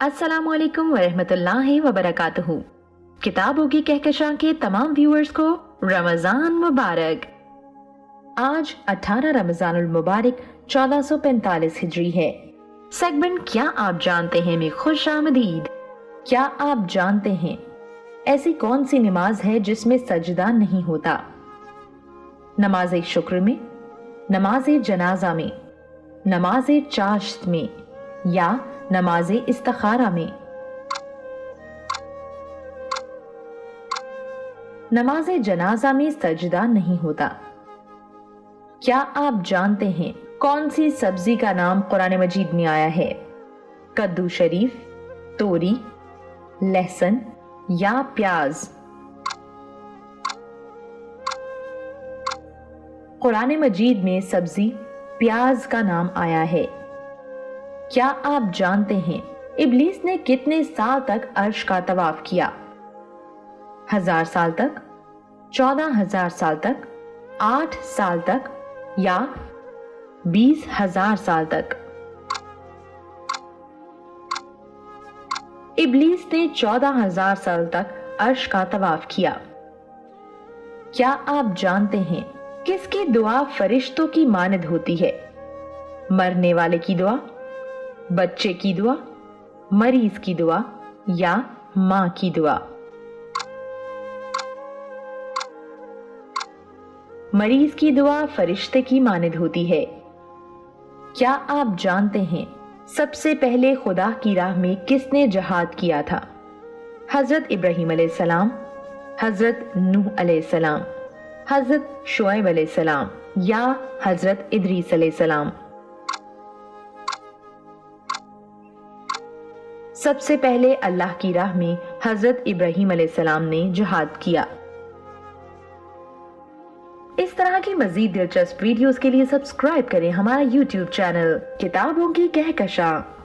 अस्सलामु अलैकुम वरहमतुल्लाहि वबरकातुहू। किताबों की कहकशां के तमाम व्यूअर्स को रमजान मुबारक। आज 18 रमजानुल मुबारक 1445 हिजरी है। सेगमेंट क्या आप जानते हैं में खुश आमदीद। क्या आप जानते हैं ऐसी कौन सी नमाज है जिसमें सजदा नहीं होता? नमाज शुक्र में, नमाज जनाजा में, नमाज चाश्त में या नमाज इस्तिखारा में? नमाज जनाजा में सजदा नहीं होता। क्या आप जानते हैं कौन सी सब्जी का नाम कुरान मजीद में आया है? कद्दू शरीफ, तोरी, लहसुन या प्याज? कुरान मजीद में सब्जी प्याज का नाम आया है। क्या आप जानते हैं इब्लीस ने कितने साल तक अर्श का तवाफ किया? 1000 साल तक, 14,000 साल तक, 8 साल तक या 20,000 साल तक? इब्लीस ने 14,000 साल तक अर्श का तवाफ किया। क्या आप जानते हैं किसकी दुआ फरिश्तों की मानद होती है? मरने वाले की दुआ, बच्चे की दुआ, मरीज की दुआ या मां की दुआ? मरीज की दुआ फरिश्ते की मानद होती है। क्या आप जानते हैं सबसे पहले खुदा की राह में किसने जहाद किया था? हजरत इब्राहिम अलैहिस्सलाम, हजरत नूह अलैहिस्सलाम, हजरत शुएब अलैहिस्सलाम या हजरत इदरीस अलैहिस्सलाम? सबसे पहले अल्लाह की राह में हजरत इब्राहिम अलैहिस्सलाम ने जिहाद किया। इस तरह की मजीद दिलचस्प वीडियोस के लिए सब्सक्राइब करें हमारा YouTube चैनल किताबों की कहकशां।